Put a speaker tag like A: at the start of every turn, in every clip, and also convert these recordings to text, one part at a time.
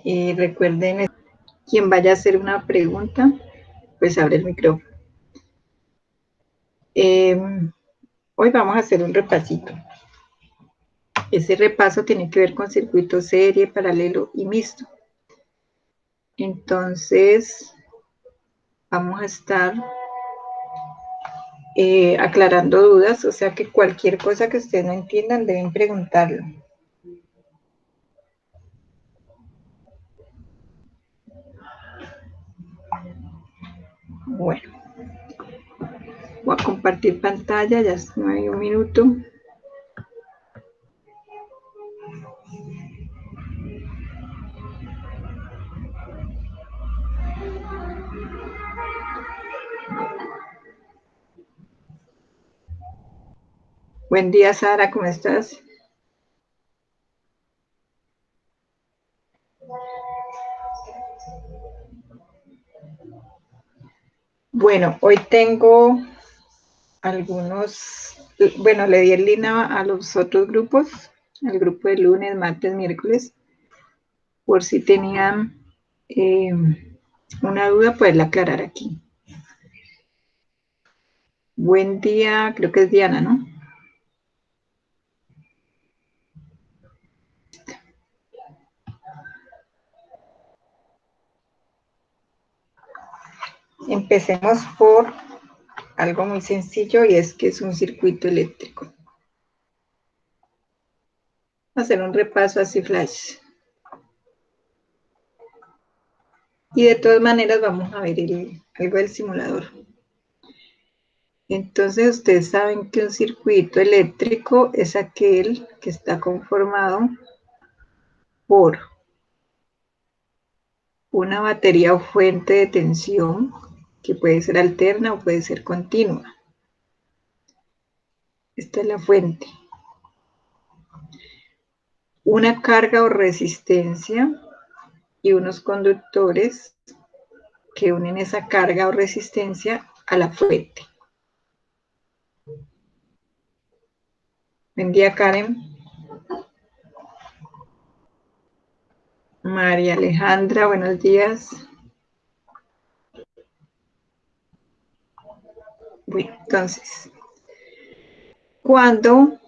A: Recuerden, quien vaya a hacer una pregunta, pues abre el micrófono. Hoy vamos a hacer un repasito. Ese repaso tiene que ver con circuito serie, paralelo y mixto. Entonces, vamos a estar aclarando dudas, o sea que cualquier cosa que ustedes no entiendan deben preguntarlo. Bueno, voy a compartir pantalla, ya no hay un minuto. Buen día, Sara, ¿cómo estás? Bueno, hoy tengo algunos, bueno, le di el link a los otros grupos, al grupo de lunes, martes, miércoles, por si tenían una duda, poderla aclarar aquí. Buen día, creo que es Diana, ¿no? Empecemos por algo muy sencillo y es que es un circuito eléctrico. Vamos a hacer un repaso así flash. Y de todas maneras vamos a ver algo del simulador. Entonces ustedes saben que un circuito eléctrico es aquel que está conformado por una batería o fuente de tensión que puede ser alterna o puede ser continua. Esta es la fuente. Una carga o resistencia y unos conductores que unen esa carga o resistencia a la fuente. Buen día, Karen. María Alejandra, buenos días. Bueno, entonces, cuando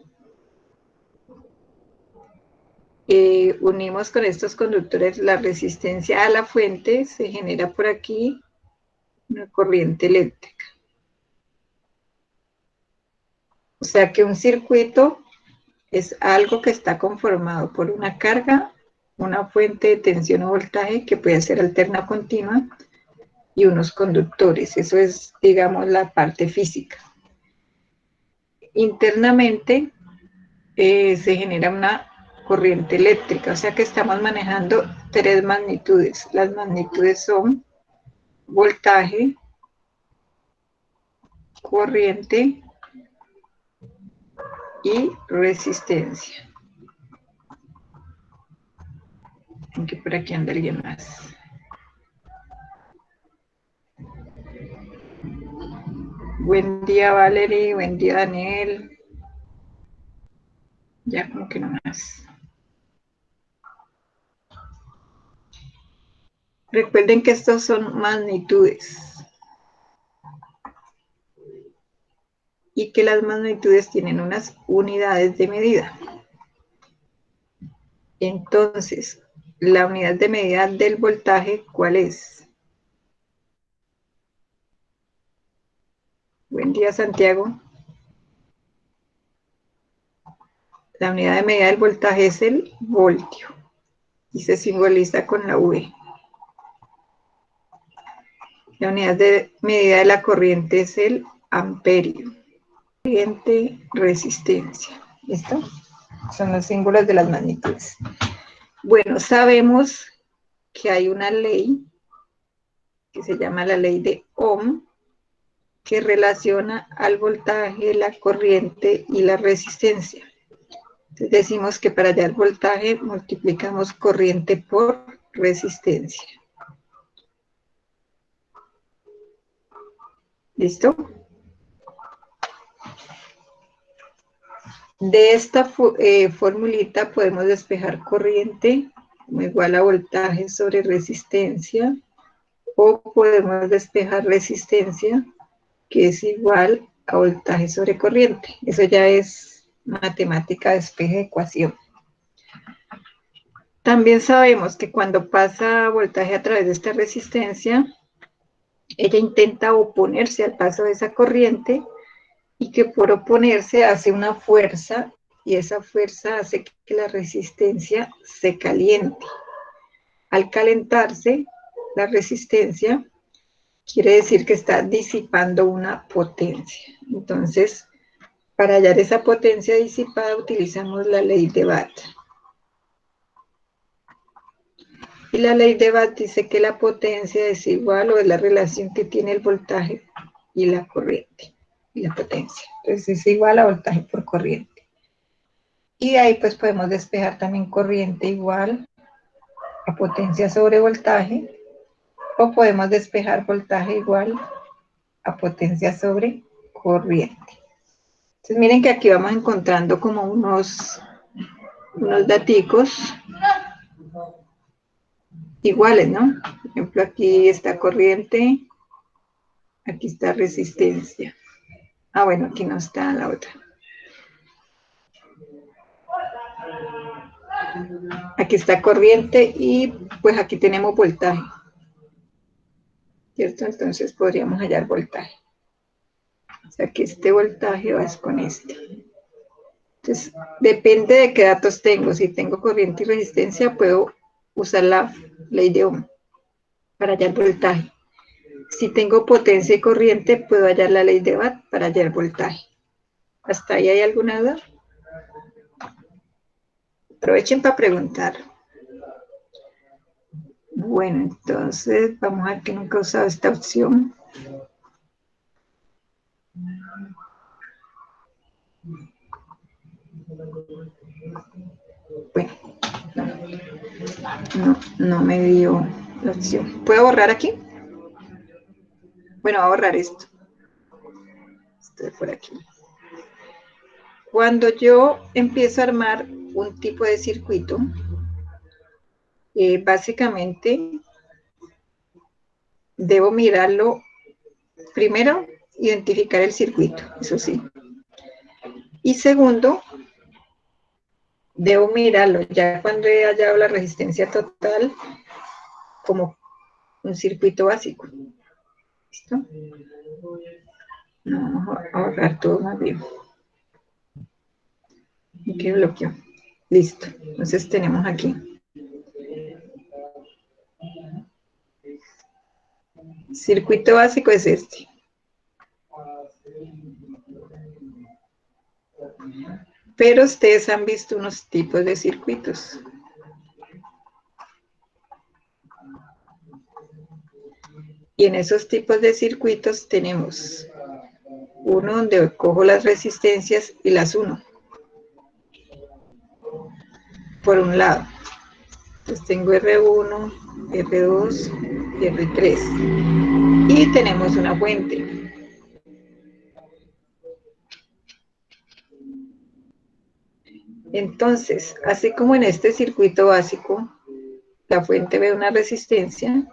A: unimos con estos conductores la resistencia a la fuente, se genera por aquí una corriente eléctrica. O sea que un circuito es algo que está conformado por una carga, una fuente de tensión o voltaje que puede ser alterna o continua y unos conductores. Eso es, digamos, la parte física. Internamente se genera una corriente eléctrica, o sea que estamos manejando tres magnitudes. Las magnitudes son voltaje, corriente y resistencia. Aunque por aquí anda alguien más. Buen día, Valerie. Buen día, Daniel. Ya como que no más. Recuerden que estos son magnitudes. Y que las magnitudes tienen unas unidades de medida. Entonces, la unidad de medida del voltaje, ¿cuál es? Buen día, Santiago. La unidad de medida del voltaje es el voltio y se simboliza con la V. La unidad de medida de la corriente es el amperio. Corriente, resistencia. ¿Listo? Son los símbolos de las magnitudes. Bueno, sabemos que hay una ley que se llama la ley de Ohm, que relaciona al voltaje, la corriente y la resistencia. Entonces decimos que para hallar voltaje multiplicamos corriente por resistencia. ¿Listo? De esta formulita podemos despejar corriente como igual a voltaje sobre resistencia, o podemos despejar resistencia, que es igual a voltaje sobre corriente. Eso ya es matemática de despeje de ecuación. También sabemos que cuando pasa voltaje a través de esta resistencia, ella intenta oponerse al paso de esa corriente y que por oponerse hace una fuerza y esa fuerza hace que la resistencia se caliente. Al calentarse, la resistencia quiere decir que está disipando una potencia. Entonces, para hallar esa potencia disipada utilizamos la ley de Watt. Y la ley de Watt dice que la potencia es igual o es la relación que tiene el voltaje y la corriente y la potencia. Entonces es igual a voltaje por corriente. Y de ahí pues podemos despejar también corriente igual a potencia sobre voltaje, o podemos despejar voltaje igual a potencia sobre corriente. Entonces miren que aquí vamos encontrando como unos daticos iguales, ¿no? Por ejemplo, aquí está corriente, aquí está resistencia. Ah, bueno, aquí no está la otra. Aquí está corriente y pues aquí tenemos voltaje, ¿cierto? Entonces podríamos hallar voltaje. O sea que este voltaje va con este. Entonces, depende de qué datos tengo. Si tengo corriente y resistencia, puedo usar la ley de Ohm para hallar voltaje. Si tengo potencia y corriente, puedo hallar la ley de Watt para hallar voltaje. ¿Hasta ahí hay alguna duda? Aprovechen para preguntar. Bueno, entonces vamos a ver que nunca he usado esta opción. Bueno, no me dio la opción. ¿Puedo borrar aquí? Bueno, voy a borrar esto. Esto de por aquí. Cuando yo empiezo a armar un tipo de circuito, básicamente debo mirarlo primero, identificar el circuito, eso sí. Y segundo, debo mirarlo ya cuando he hallado la resistencia total como un circuito básico. ¿Listo? No, vamos a borrar todo más bien. ¿Y qué bloqueo? Listo. Entonces tenemos aquí. Circuito básico es este. Pero ustedes han visto unos tipos de circuitos. Y en esos tipos de circuitos tenemos uno donde cojo las resistencias y las uno. Por un lado. Entonces tengo R1, R2 y R3. Y tenemos una fuente. Entonces, así como en este circuito básico, la fuente ve una resistencia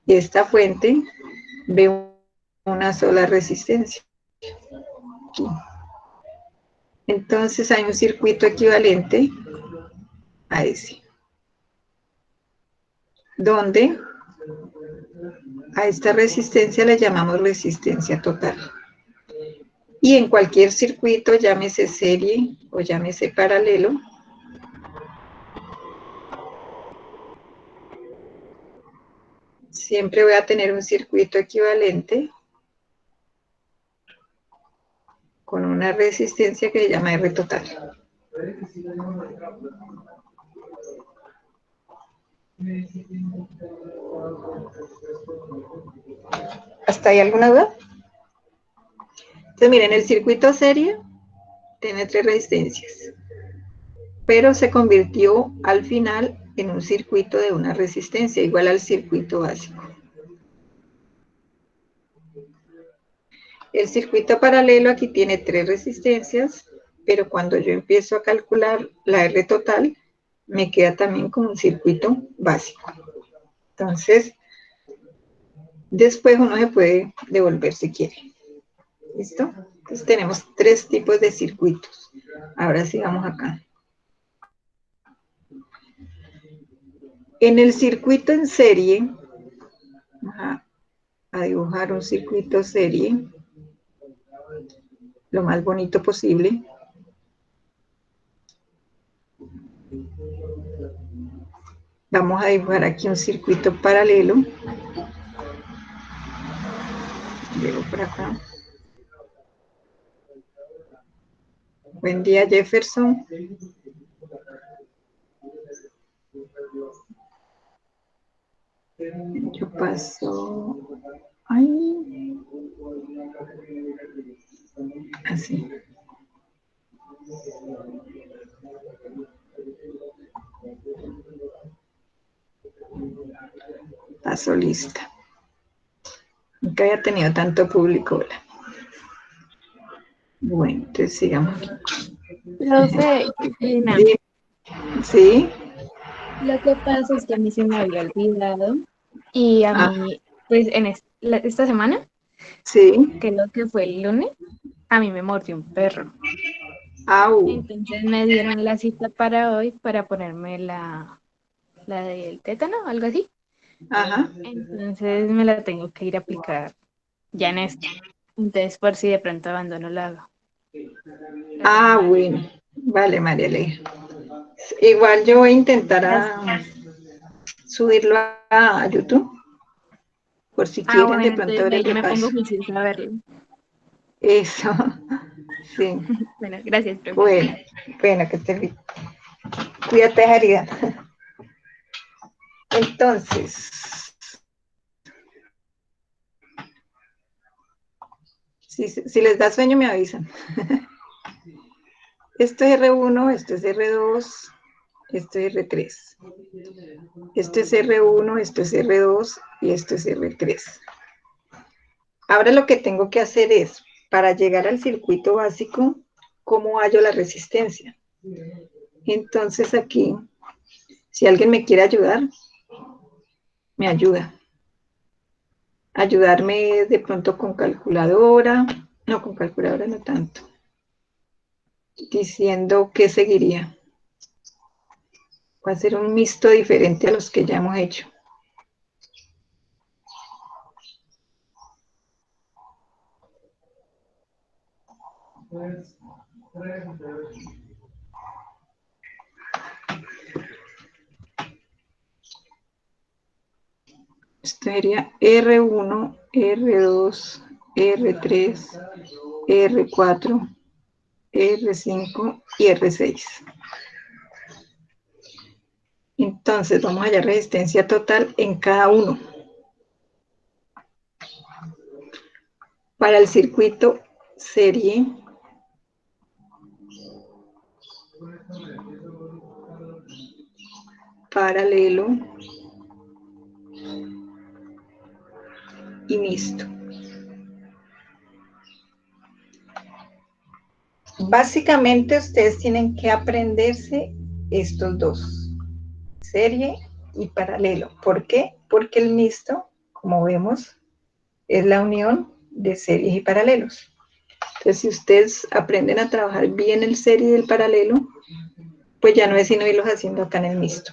A: y esta fuente ve una sola resistencia. Aquí. Entonces hay un circuito equivalente a ese, donde a esta resistencia le llamamos resistencia total. Y en cualquier circuito, llámese serie o llámese paralelo, siempre voy a tener un circuito equivalente con una resistencia que se llama R total. ¿Hasta ahí alguna duda? Entonces miren, el circuito serie tiene 3 resistencias, pero se convirtió al final en un circuito de una resistencia igual al circuito básico. El circuito paralelo aquí tiene 3 resistencias, pero cuando yo empiezo a calcular la R total, me queda también como un circuito básico. Entonces, después uno se puede devolver si quiere. ¿Listo? Entonces tenemos 3 tipos de circuitos. Ahora sí vamos acá. En el circuito en serie, vamos a dibujar un circuito serie lo más bonito posible. Vamos a dibujar aquí un circuito paralelo. Llego por acá. Buen día, Jefferson. Yo paso. Ay. Así. Paso lista. Nunca había tenido tanto público. Bueno, entonces sigamos aquí.
B: Profe, Cristina,
A: ¿Sí?
B: lo que pasa es que a mí se me había olvidado y a
A: Ah,
B: mí, pues esta semana,
A: sí.
B: que lo que fue el lunes, a mí me mordió un perro.
A: Au.
B: Entonces me dieron la cita para hoy para ponerme la del tétano, algo así.
A: Ajá.
B: Entonces me la tengo que ir a aplicar ya en esto. Entonces por si de pronto abandono la
A: Ah,
B: llamada.
A: bueno. Vale, María Alejandra. Igual yo voy a intentar subirlo a YouTube, por si
B: Ah,
A: quieren de
B: bueno,
A: pronto
B: entonces
A: ver
B: ahí
A: el
B: yo me pongo
A: repaso.
B: juiciosa a verlo.
A: Eso, sí.
B: Bueno, gracias, profe.
A: Bueno, bueno, que te vi. Cuídate, Jarida. Entonces, si les da sueño me avisan. Esto es R1, esto es R2, esto es R3. Esto es R1, esto es R2 y esto es R3. Ahora lo que tengo que hacer es, para llegar al circuito básico, ¿cómo hallo la resistencia? Entonces aquí, si alguien me quiere ayudar, me ayuda. Ayudarme de pronto con calculadora, no, con calculadora no tanto, diciendo qué seguiría. Va a ser un mixto diferente a los que ya hemos hecho. Esto sería R1, R2, R3, R4, R5 y R6. Entonces vamos a hallar resistencia total en cada uno. Para el circuito serie, paralelo y mixto. Básicamente ustedes tienen que aprenderse estos dos, serie y paralelo. ¿Por qué? Porque el mixto, como vemos, es la unión de series y paralelos. Entonces, si ustedes aprenden a trabajar bien el serie y el paralelo, pues ya no es sino irlos haciendo acá en el mixto.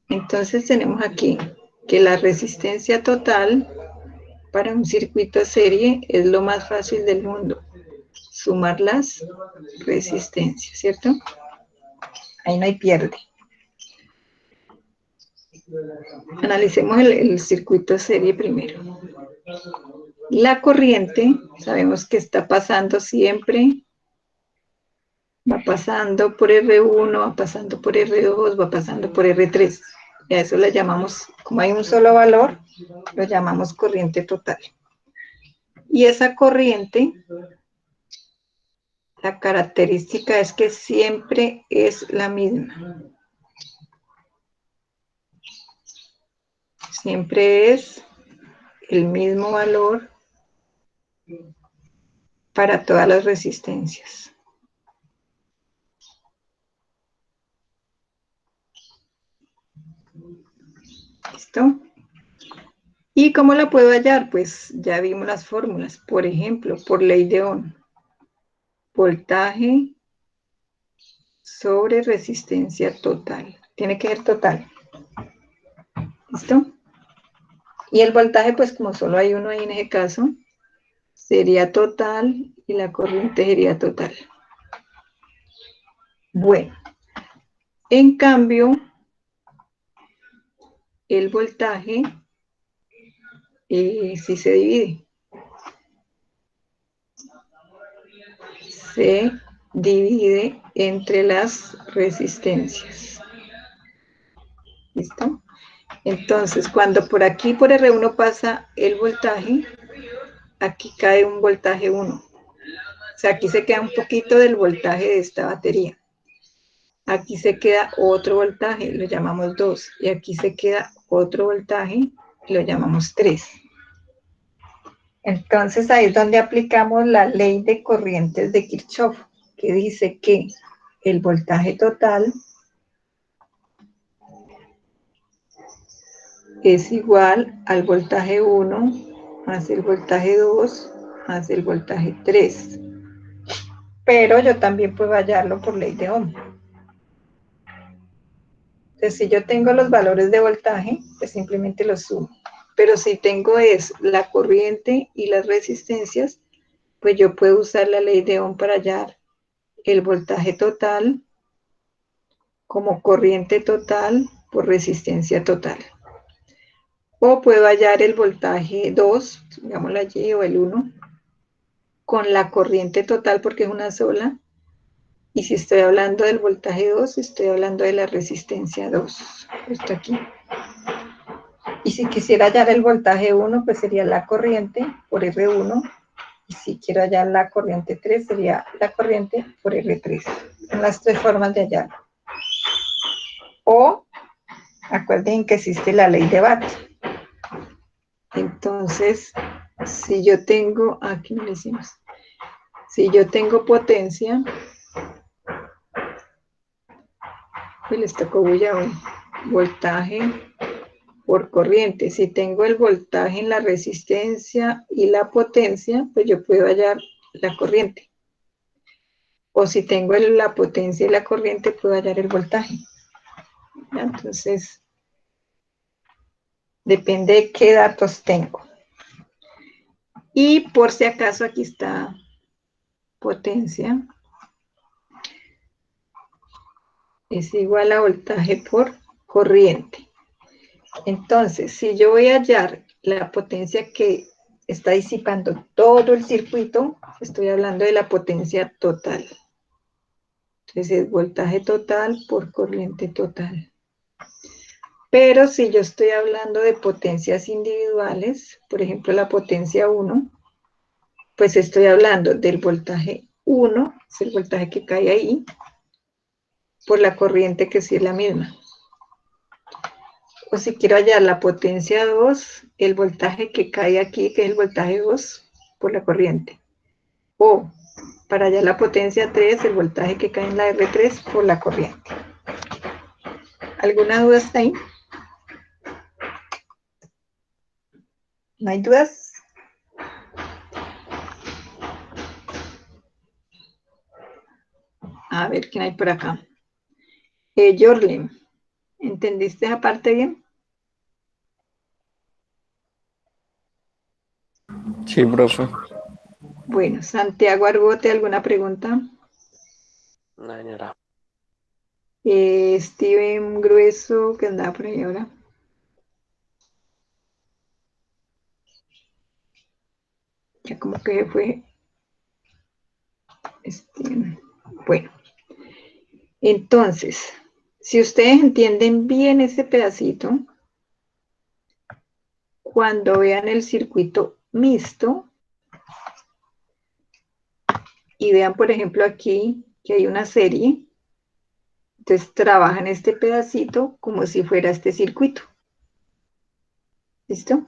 A: Entonces tenemos aquí que la resistencia total para un circuito serie es lo más fácil del mundo. Sumar las resistencias, ¿cierto? Ahí no hay pierde. Analicemos el circuito serie primero. La corriente, sabemos que está pasando siempre, va pasando por R1, va pasando por R2, va pasando por R3. Y a eso le llamamos, como hay un solo valor, lo llamamos corriente total. Y esa corriente, la característica es que siempre es la misma. Siempre es el mismo valor para todas las resistencias. ¿Listo? ¿Y cómo la puedo hallar? Pues ya vimos las fórmulas. Por ejemplo, por ley de Ohm. Voltaje sobre resistencia total. Tiene que ser total. ¿Listo? Y el voltaje, pues como solo hay uno ahí en ese caso, sería total y la corriente sería total. Bueno, en cambio, el voltaje sí se divide. Se divide entre las resistencias. ¿Listo? Entonces, cuando por aquí, por R1 pasa el voltaje, aquí cae un voltaje 1. O sea, aquí se queda un poquito del voltaje de esta batería. Aquí se queda otro voltaje, lo llamamos 2. Y aquí se queda otro voltaje, lo llamamos 3. Entonces, ahí es donde aplicamos la ley de corrientes de Kirchhoff, que dice que el voltaje total es igual al voltaje 1 más el voltaje 2 más el voltaje 3. Pero yo también puedo hallarlo por ley de Ohm. Entonces, si yo tengo los valores de voltaje, pues simplemente los sumo. Pero si tengo la corriente y las resistencias, pues yo puedo usar la ley de Ohm para hallar el voltaje total como corriente total por resistencia total. O puedo hallar el voltaje 2, digámoslo allí, o el 1, con la corriente total porque es una sola. Y si estoy hablando del voltaje 2, estoy hablando de la resistencia 2. Esto aquí. Y si quisiera hallar el voltaje 1, pues sería la corriente por R1. Y si quiero hallar la corriente 3, sería la corriente por R3. Son las tres formas de hallarlo. O, acuerden que existe la ley de Watt. Entonces, si yo tengo, aquí no lo hicimos. Si yo tengo potencia, pues les tocó bulla hoy, voltaje por corriente. Si tengo el voltaje en la resistencia y la potencia, pues yo puedo hallar la corriente. O si tengo la potencia y la corriente, puedo hallar el voltaje. ¿Ya? Entonces, depende de qué datos tengo. Y por si acaso, aquí está potencia. Es igual a voltaje por corriente. Entonces, si yo voy a hallar la potencia que está disipando todo el circuito, estoy hablando de la potencia total. Entonces, es voltaje total por corriente total. Pero si yo estoy hablando de potencias individuales, por ejemplo, la potencia 1, pues estoy hablando del voltaje 1, es el voltaje que cae ahí, por la corriente que sí es la misma. O si quiero hallar la potencia 2, el voltaje que cae aquí, que es el voltaje 2, por la corriente. O para hallar la potencia 3, el voltaje que cae en la R3 por la corriente. ¿Alguna duda hasta ahí? ¿No hay dudas? A ver, ¿quién hay por acá? Jorlen, ¿entendiste esa parte bien?
C: Sí, profe.
A: Bueno, Santiago Argote, ¿alguna pregunta?
C: No, señora.
A: Steven Grueso, que andaba por ahí ahora. Ya como que fue. Bueno, entonces, si ustedes entienden bien ese pedacito, cuando vean el circuito mixto y vean, por ejemplo, aquí que hay una serie, entonces trabajan este pedacito como si fuera este circuito. ¿Listo?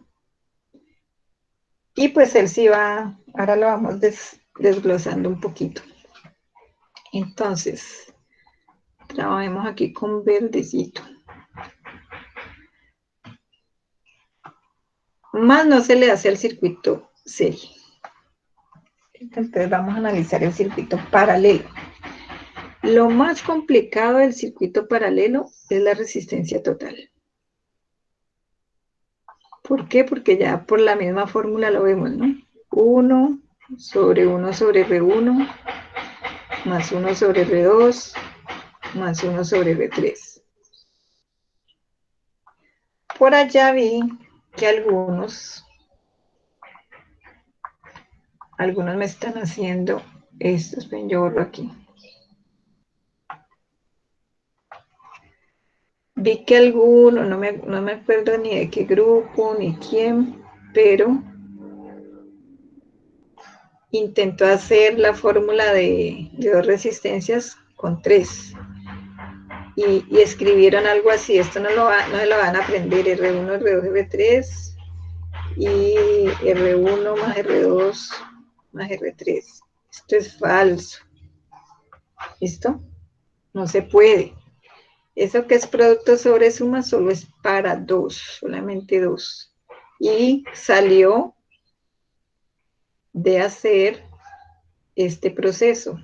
A: Y pues él sí va, ahora lo vamos desglosando un poquito. Entonces, trabajemos aquí con verdecito. más no se le hace al circuito serie. Entonces vamos a analizar el circuito paralelo. Lo más complicado del circuito paralelo es la resistencia total. ¿Por qué? Porque ya por la misma fórmula lo vemos, ¿no? 1 sobre R1 más 1 sobre R2 más 1 sobre R3. Por allá vi que algunos me están haciendo estos. Ven, yo borro aquí. Vi que algunos, no me acuerdo ni de qué grupo, ni quién, pero intentó hacer la fórmula de dos resistencias con 3. Y escribieron algo así. Esto no se lo van a aprender. R1, R2, R3 y R1 más R2 más R3. Esto es falso. ¿Listo? No se puede. Eso que es producto sobre suma solo es para 2, solamente 2. Y salió de hacer este proceso.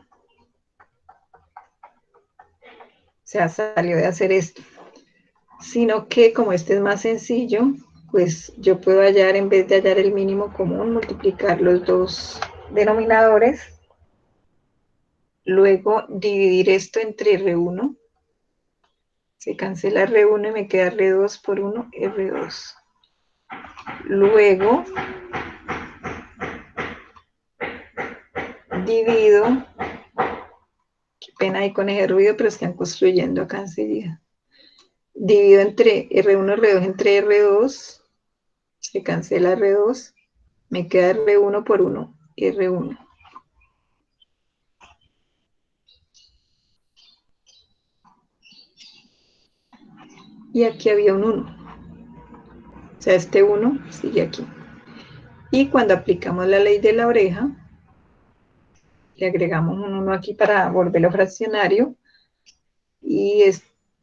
A: O sea, salió de hacer esto. Sino que como este es más sencillo, pues yo puedo hallar, en vez de hallar el mínimo común, multiplicar los dos denominadores, luego dividir esto entre R1. Se cancela R1 y me queda R2 por 1, R2. Luego divido, qué pena ahí con ese ruido, pero están construyendo acá enseguida. Divido entre R1, R2 entre R2, se cancela R2, me queda R1 por 1, R1. Y aquí había un 1. O sea, este 1 sigue aquí. Y cuando aplicamos la ley de la oreja, le agregamos un 1 aquí para volverlo fraccionario, y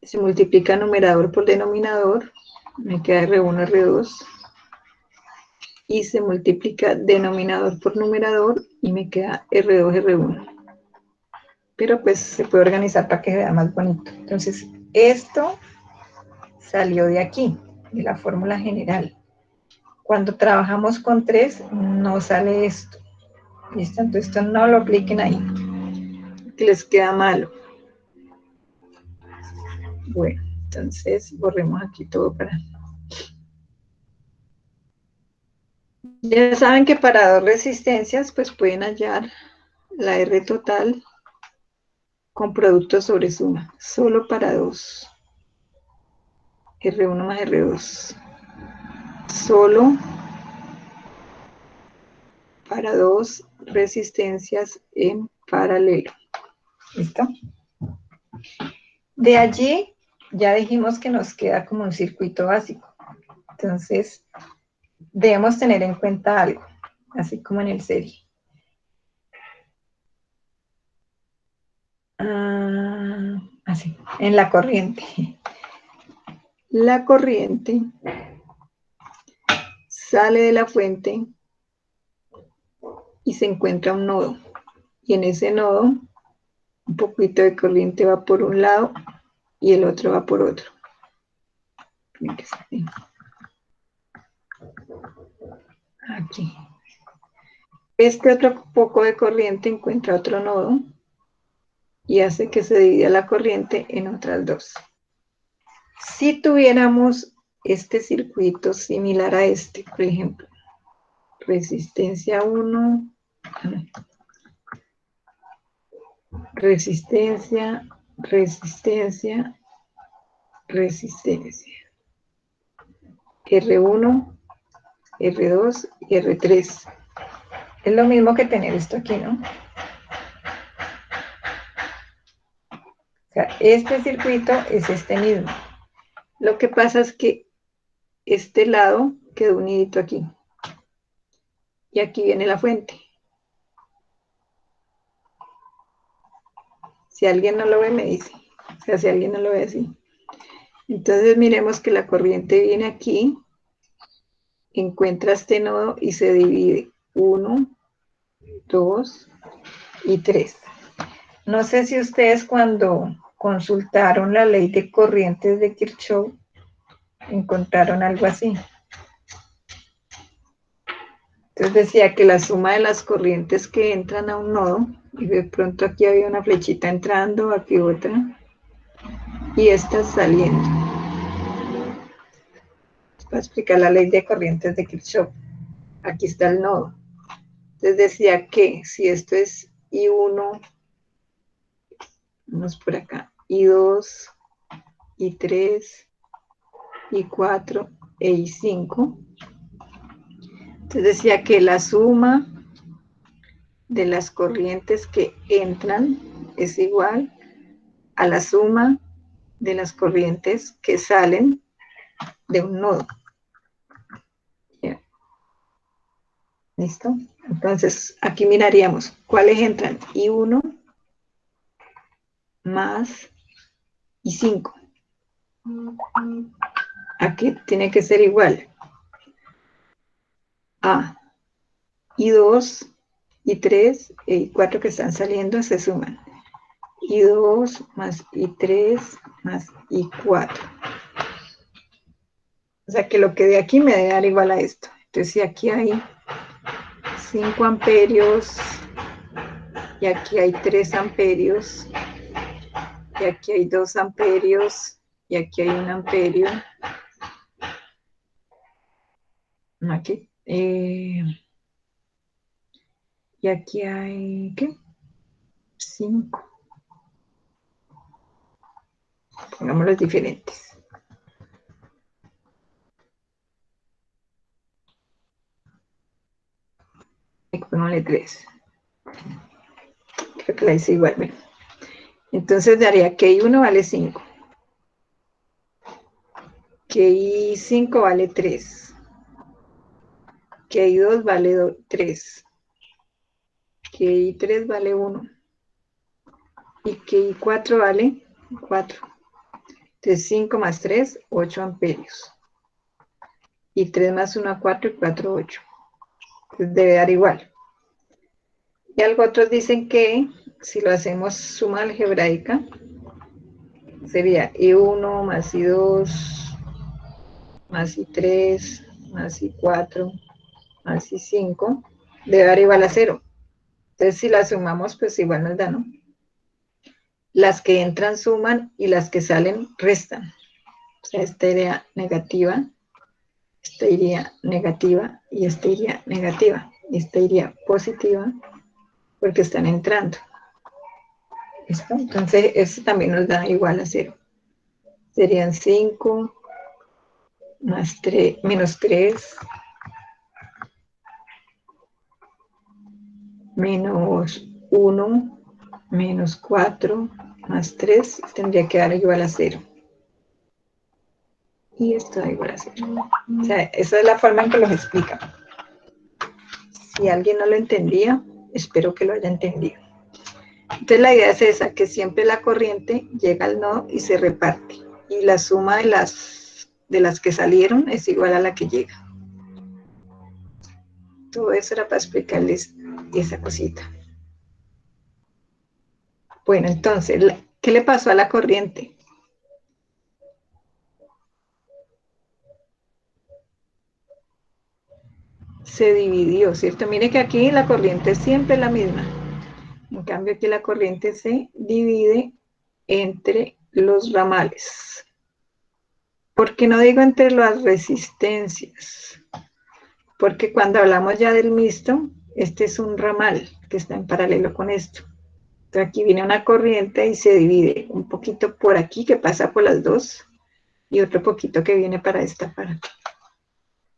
A: se multiplica numerador por denominador, me queda R1, R2, y se multiplica denominador por numerador, y me queda R2, R1. Pero pues se puede organizar para que vea más bonito. Entonces, esto salió de aquí, de la fórmula general. Cuando trabajamos con 3, no sale esto. ¿Listo? Entonces, esto no lo apliquen ahí, que les queda malo. Bueno, entonces borremos aquí todo para... Ya saben que para dos resistencias, pues pueden hallar la R total con producto sobre suma, solo para 2. R1 más R2. Solo para 2 resistencias en paralelo. ¿Listo? De allí ya dijimos que nos queda como un circuito básico. Entonces, debemos tener en cuenta algo, así como en el serie. Así, en la corriente. La corriente sale de la fuente y se encuentra un nodo. Y en ese nodo, un poquito de corriente va por un lado y el otro va por otro. Aquí. Este otro poco de corriente encuentra otro nodo y hace que se divida la corriente en otras dos. Si tuviéramos este circuito similar a este, por ejemplo, resistencia 1, resistencia, resistencia, resistencia. R1, R2 y R3. Es lo mismo que tener esto aquí, ¿no? O sea, este circuito es este mismo. Lo que pasa es que este lado quedó unidito aquí. Y aquí viene la fuente. Si alguien no lo ve, me dice. O sea, si alguien no lo ve así. Entonces miremos que la corriente viene aquí encuentra este nodo y se divide 1, 2 y 3. No sé si ustedes cuando consultaron la ley de corrientes de Kirchhoff encontraron algo así. Entonces decía que la suma de las corrientes que entran a un nodo, y de pronto aquí había una flechita entrando, aquí otra, y esta saliendo. Para explicar la ley de corrientes de Kirchhoff. Aquí está el nodo. Entonces decía que si esto es I1, vamos por acá, I2, I3, I4 e I5. Entonces decía que la suma de las corrientes que entran es igual a la suma de las corrientes que salen de un nodo. ¿Ya? ¿Listo? Entonces aquí miraríamos cuáles entran. I1 más I5. Aquí tiene que ser igual a I2, I3 e I4 que están saliendo se suman. I2 más I3 más I4. O sea que lo que de aquí me debe dar igual a esto. Entonces si aquí hay 5 amperios y aquí hay 3 amperios y aquí hay 2 amperios y aquí hay 1 amperio. Aquí. Y aquí hay, ¿qué? 5. Pongámoslos diferentes. Pongámosle 3. Creo que la hice igual. Bueno. Entonces daría que I1 vale 5. Que I5 vale 3. Que I2 vale 3. Que I3 vale 1. Y que I4 vale 4. Entonces 5 más 3, 8 amperios. Y 3 más 1, 4 y 4, 8. Entonces debe dar igual. Y algo otros dicen que si lo hacemos suma algebraica, sería I1 más I2 más I3 más I4 más I5 debe dar igual a 0. Entonces si la sumamos, pues igual nos da, ¿no? Las que entran suman y las que salen restan. O sea, esta iría negativa, esta iría negativa y esta iría negativa. Y esta iría positiva porque están entrando. ¿Listo? Entonces, este también nos da igual a 0. Serían 5 más 3, menos 3, menos 1, menos 4, más 3, tendría que dar igual a 0. Y esto da igual a 0. O sea, esa es la forma en que los explican. Si alguien no lo entendía, espero que lo haya entendido. Entonces la idea es esa, que siempre la corriente llega al nodo y se reparte. Y la suma de las que salieron es igual a la que llega. Todo eso era para explicarles esa cosita. Bueno, entonces, ¿qué le pasó a la corriente? Se dividió, ¿cierto? Mire que aquí la corriente siempre es la misma. En cambio, aquí la corriente se divide entre los ramales. ¿Por qué no digo entre las resistencias? Porque cuando hablamos ya del mixto, este es un ramal que está en paralelo con esto. Entonces aquí viene una corriente y se divide un poquito por aquí, que pasa por las dos, y otro poquito que viene para esta parte.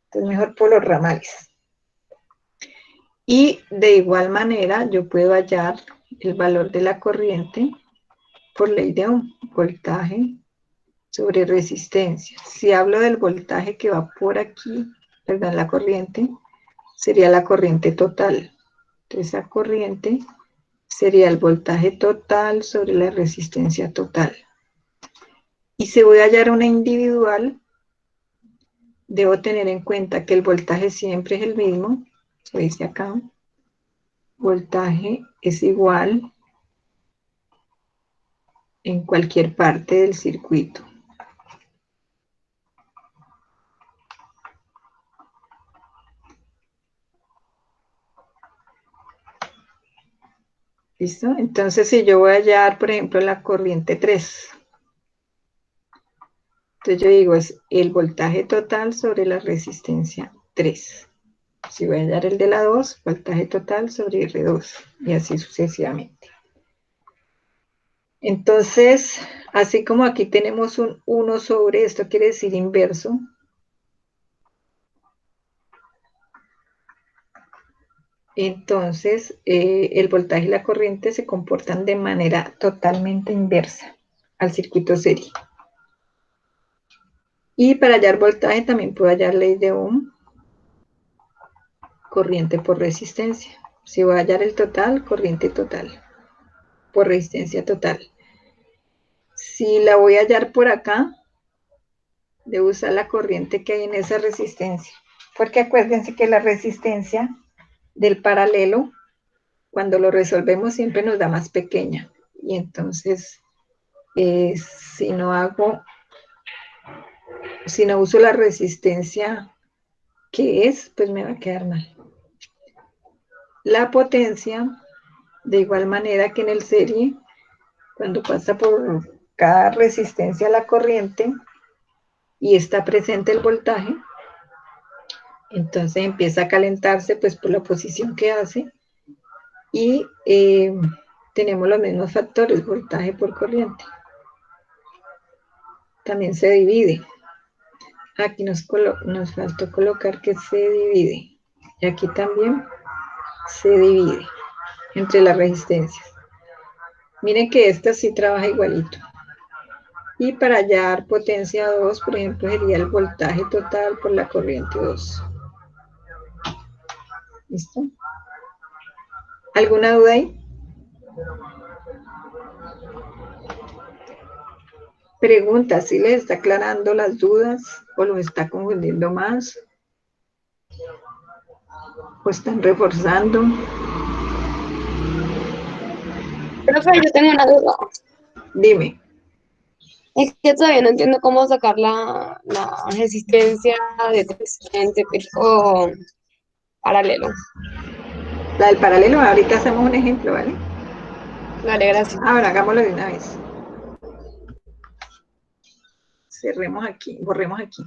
A: Entonces mejor por los ramales. Y de igual manera yo puedo hallar el valor de la corriente por ley de Ohm, voltaje sobre resistencia. Si hablo del voltaje que va por aquí, perdón, la corriente, sería la corriente total. Entonces esa corriente sería el voltaje total sobre la resistencia total. Y si voy a hallar una individual, debo tener en cuenta que el voltaje siempre es el mismo, se dice acá, voltaje es igual en cualquier parte del circuito. ¿Listo? Entonces, si yo voy a hallar, por ejemplo, la corriente 3, entonces yo digo, es el voltaje total sobre la resistencia 3. Si voy a hallar el de la 2, voltaje total sobre R2, y así sucesivamente. Entonces, así como aquí tenemos un 1 sobre, esto quiere decir inverso, entonces el voltaje y la corriente se comportan de manera totalmente inversa al circuito serie. Y para hallar voltaje también puedo hallar ley de Ohm, corriente por resistencia. Si voy a hallar el total, corriente total por resistencia total. Si la voy a hallar por acá, debo usar la corriente que hay en esa resistencia. Porque acuérdense que la resistencia del paralelo, cuando lo resolvemos, siempre nos da más pequeña. Y entonces, si no uso la resistencia que es, pues me va a quedar mal. La potencia, de igual manera que en el serie, cuando pasa por cada resistencia la corriente y está presente el voltaje, entonces empieza a calentarse pues por la posición que hace y tenemos los mismos factores, voltaje por corriente. También se divide. Aquí nos faltó colocar que se divide. Y aquí también se divide entre las resistencias. Miren que esta sí trabaja igualito. Y para hallar potencia 2, por ejemplo, sería el voltaje total por la corriente 2. ¿Listo? ¿Alguna duda ahí? Pregunta, ¿si les está aclarando las dudas o los está confundiendo más? ¿O están reforzando?
D: Profe, yo tengo una duda.
A: Dime.
D: Es que todavía no entiendo cómo sacar la resistencia de corriente pero paralelo.
A: La del paralelo, ahorita hacemos un ejemplo, ¿vale?
D: Dale, gracias.
A: Ahora hagámoslo de una vez. Cerremos aquí, borremos aquí.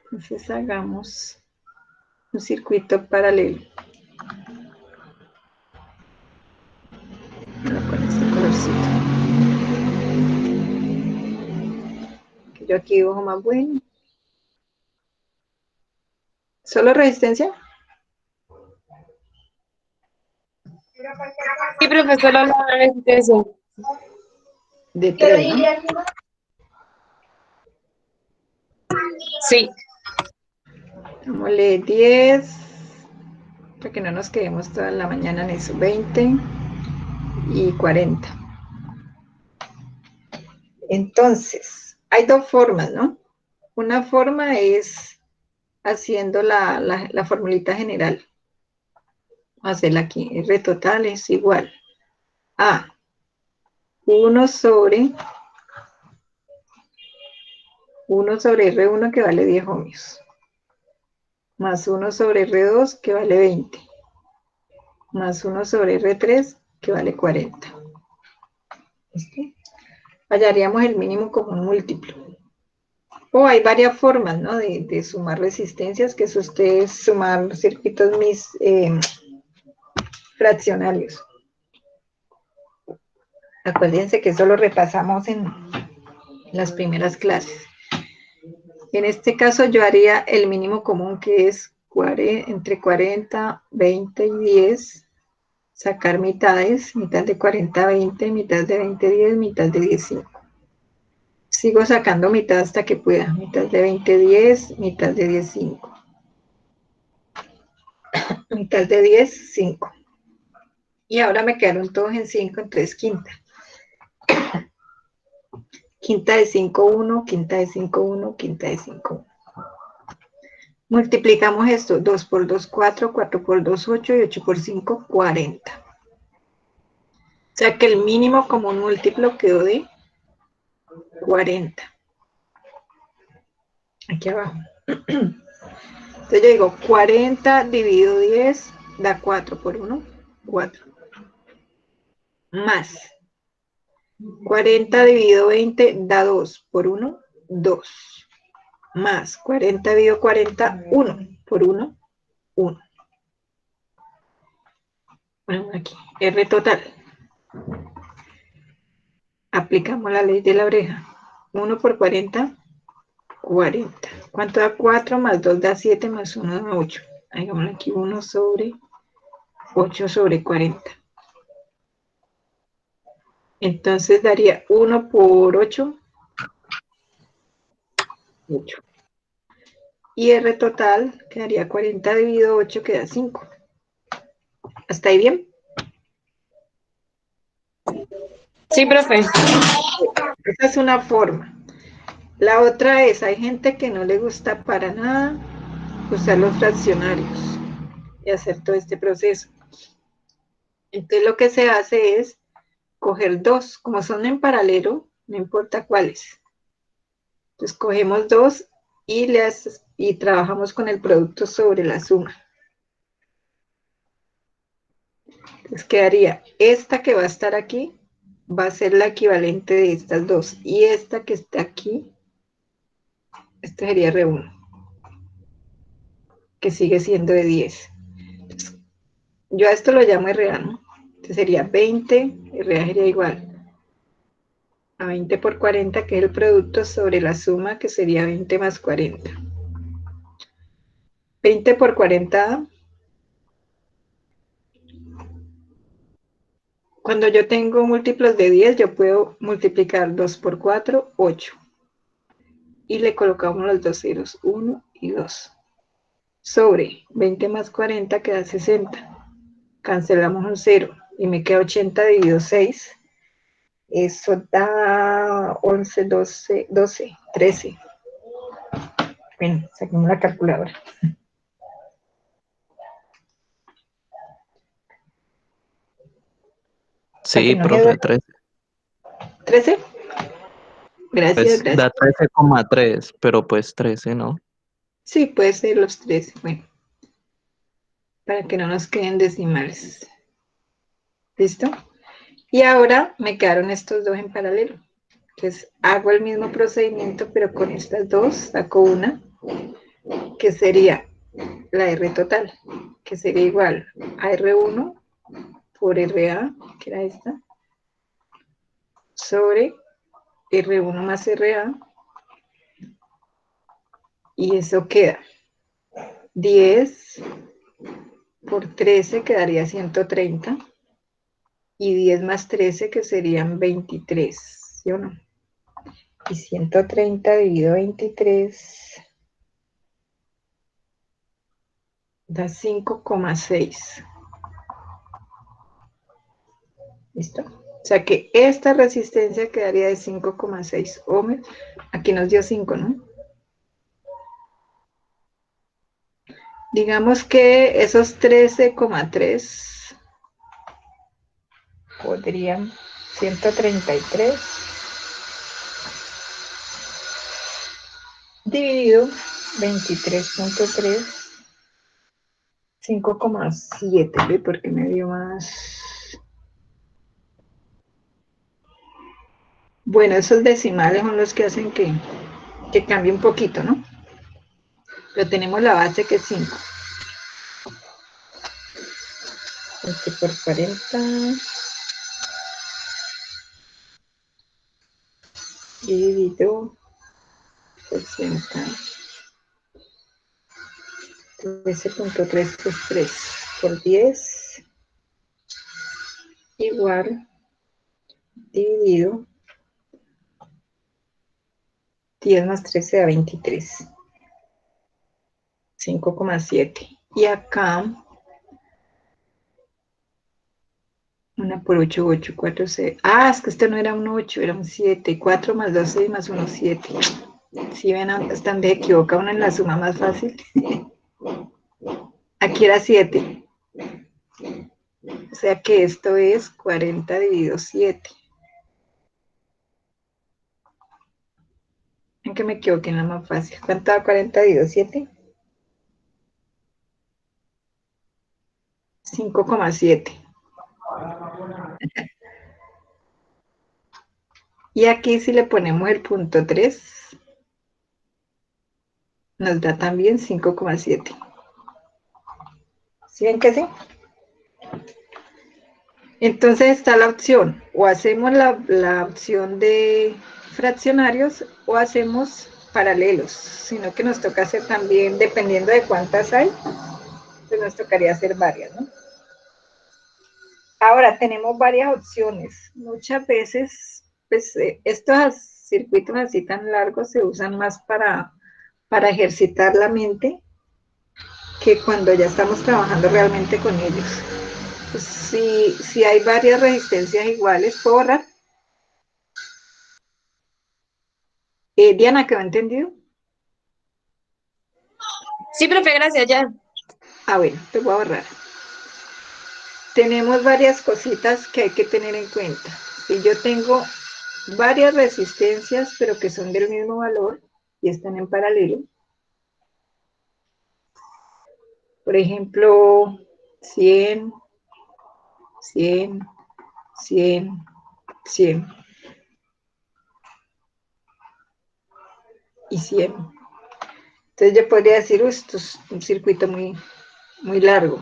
A: Entonces hagamos un circuito paralelo. Con este colorcito. Que yo aquí dibujo más bueno. ¿Solo resistencia?
D: Sí, profesor, la resistencia.
A: De 3, ¿no?
D: Sí.
A: Dámosle 10, para que no nos quedemos toda la mañana en eso. 20 y 40. Entonces, hay dos formas, ¿no? Una forma es haciendo la formulita general. Hacerla aquí. R total es igual a 1 sobre R1 que vale 10 ohmios, más 1 sobre R2 que vale 20, más 1 sobre R3 que vale 40. ¿Listo? Hallaríamos el mínimo común múltiplo. O hay varias formas, ¿no? de sumar resistencias, que es ustedes sumar circuitos fraccionarios. Acuérdense que eso lo repasamos en las primeras clases. En este caso yo haría el mínimo común, que es entre 40, 20 y 10, sacar mitades, mitad de 40, 20, mitad de 20, 10, mitad de 10, 5. Sigo sacando mitad hasta que pueda, mitad de 20, 10, mitad de 10, 5. Mitad de 10, 5. Y ahora me quedaron todos en 5, entonces quinta. Quinta de 5, 1, quinta de 5, 1, quinta de 5, 1. Multiplicamos esto, 2 por 2, 4, 4 por 2, 8 y 8 por 5, 40. O sea que el mínimo común múltiplo quedó de 40. Aquí abajo. Entonces yo digo, 40 dividido 10 da 4 por 1, 4. Más 40 dividido 20 da 2 por 1, 2. Más 40 dividido 40, 1 por 1, 1. Bueno, aquí, R total. Aplicamos la ley de la oreja. 1 por 40, 40. ¿Cuánto da 4 más 2 da 7 más 1 da 8? Hagámoslo aquí 1 sobre 8 sobre 40. Entonces daría 1 por 8, 8. Y R total quedaría 40 dividido 8, queda 5. ¿Hasta ahí bien?
D: Sí, profe.
A: Esa es una forma. La otra es, hay gente que no le gusta para nada usar los fraccionarios y hacer todo este proceso. Entonces lo que se hace es coger dos, como son en paralelo, no importa cuáles. Entonces cogemos dos y trabajamos con el producto sobre la suma. Entonces quedaría esta que va a estar aquí, va a ser la equivalente de estas dos. Y esta que está aquí, esta sería R1, que sigue siendo de 10. Entonces, yo a esto lo llamo RA, ¿no? Entonces sería 20, RA sería igual a 20 por 40, que es el producto sobre la suma, que sería 20 más 40. 20 por 40, cuando yo tengo múltiplos de 10, yo puedo multiplicar 2 por 4, 8. Y le colocamos los dos ceros, 1 y 2. Sobre 20 más 40 queda 60. Cancelamos un 0 y me queda 80 dividido 6. Eso da 11, 12, 12, 13. Bueno, saquemos la calculadora. Para que
C: Sí,
A: no me
C: profe,
A: duele.
C: 13.
A: 13. Gracias,
C: Pues
A: gracias.
C: da 13,3, pero pues 13, ¿no?
A: Sí, puede ser los 13. Bueno, para que no nos queden decimales. ¿Listo? Y ahora me quedaron estos dos en paralelo. Entonces hago el mismo procedimiento, pero con estas dos saco una, que sería la R total, que sería igual a R1 por RA, que era esta, sobre R1 más RA, y eso queda 10 por 13 quedaría 130, y 10 más 13 que serían 23, ¿sí o no? Y 130 dividido 23 da 5,6. ¿Listo? O sea que esta resistencia quedaría de 5,6 ohms. Aquí nos dio 5, ¿no? Digamos que esos 13,3 podrían 133 dividido 23,3, 5,7, ¿ve? Porque me dio más. Bueno, esos decimales son los que hacen que cambie un poquito, ¿no? Pero tenemos la base que es 5. 20 por 40 dividido 60. 13,333 por 10 igual dividido 10 más 13 da 23. 5,7. Y acá 1 por 8, 8, 4, 6. Ah, es que esto no era un 8, era un 7. 4 más 2, 6 más 1, 7. Si ven, hasta donde se equivoca uno en la suma más fácil. Aquí era 7. O sea que esto es 40 dividido 7. En que me equivoqué en la más fácil. ¿Cuánto da 40 dividido 7? 5,7. Y aquí si le ponemos el punto 3, nos da también 5,7. ¿Sí ven que sí? Entonces está la opción, o hacemos la opción de fraccionarios o hacemos paralelos, sino que nos toca hacer también, dependiendo de cuántas hay, pues nos tocaría hacer varias, ¿no? Ahora, tenemos varias opciones. Muchas veces, pues, estos circuitos así tan largos se usan más para ejercitar la mente que cuando ya estamos trabajando realmente con ellos. Pues, si hay varias resistencias iguales, ¿puedo borrar? Diana, ¿quedó entendido?
D: Sí, profe, gracias, ya.
A: Ah, bueno, te voy a borrar. Tenemos varias cositas que hay que tener en cuenta. Si yo tengo varias resistencias, pero que son del mismo valor y están en paralelo, por ejemplo, 100, 100, 100, 100 y 100. Entonces yo podría decir, esto es un circuito muy, muy largo.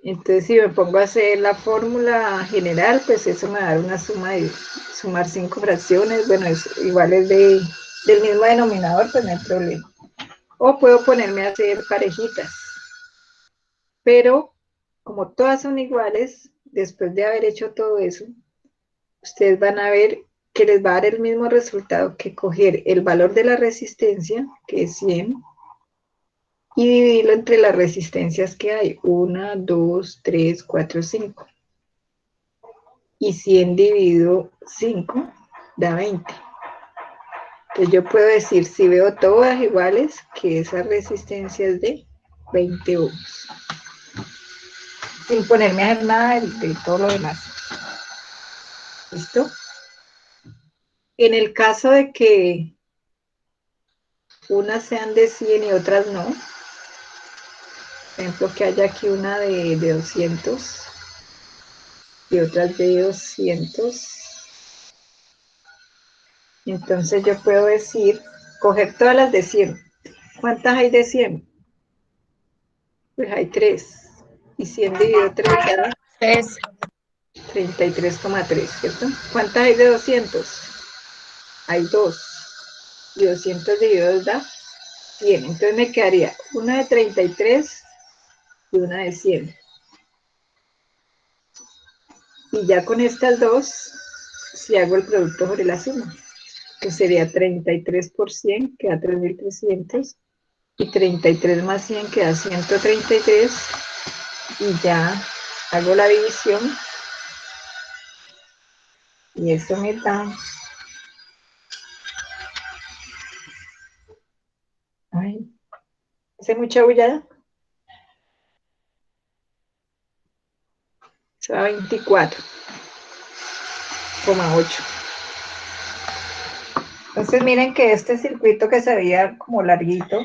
A: Entonces si me pongo a hacer la fórmula general, pues eso me da una suma de sumar 5 fracciones, bueno, es igual es del mismo denominador, pues no hay problema. O puedo ponerme a hacer parejitas. Pero como todas son iguales, después de haber hecho todo eso, ustedes van a ver que les va a dar el mismo resultado que coger el valor de la resistencia, que es 100, y dividirlo entre las resistencias que hay. 1, 2, 3, 4, 5. Y 100 dividido 5 da 20. Entonces yo puedo decir, si veo todas iguales, que esa resistencia es de 20 ohms. Sin ponerme a hacer nada de todo lo demás. ¿Listo? En el caso de que unas sean de 100 y otras no, por ejemplo, que haya aquí una de 200 y otras de 200, entonces yo puedo decir, coger todas las de 100. ¿Cuántas hay de 100? Pues hay 3. Y 100 dividido 3 da
D: 3.
A: 33,3, ¿cierto? ¿Cuántas hay de 200? Hay 2. Y 200 dividido 2 da 100. Entonces me quedaría una de 33 y una de 100. Y ya con estas dos, si hago el producto sobre la suma, que sería 33 por 100, que da 3.300, y 33 más 100, que da 133, y ya hago la división, y eso me da... Ay, ¿hace mucha bullada? Se va a 24,8. Entonces miren que este circuito que se veía como larguito,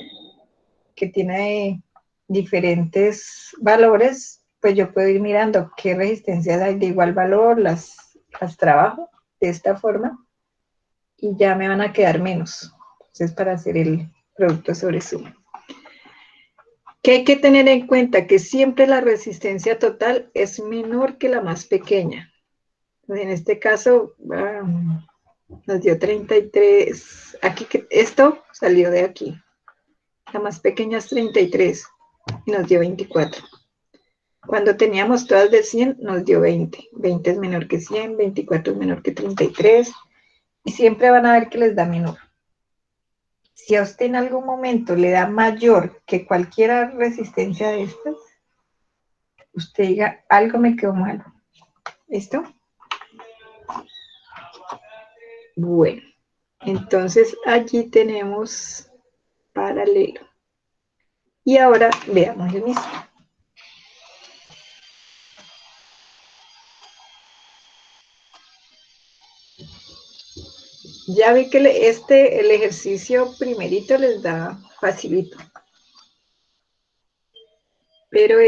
A: que tiene diferentes valores, pues yo puedo ir mirando qué resistencias hay de igual valor, las trabajo de esta forma y ya me van a quedar menos. Entonces para hacer el producto sobre suma. ¿Qué hay que tener en cuenta? Que siempre la resistencia total es menor que la más pequeña. En este caso, nos dio 33. Aquí esto salió de aquí. La más pequeña es 33 y nos dio 24. Cuando teníamos todas de 100, nos dio 20. 20 es menor que 100, 24 es menor que 33. Y siempre van a ver que les da menor. Si a usted en algún momento le da mayor que cualquier resistencia de estas, usted diga, algo me quedó malo. ¿Listo? Bueno, entonces allí tenemos paralelo. Y ahora veamos el mismo. Ya vi que el ejercicio primerito les da facilito. Pero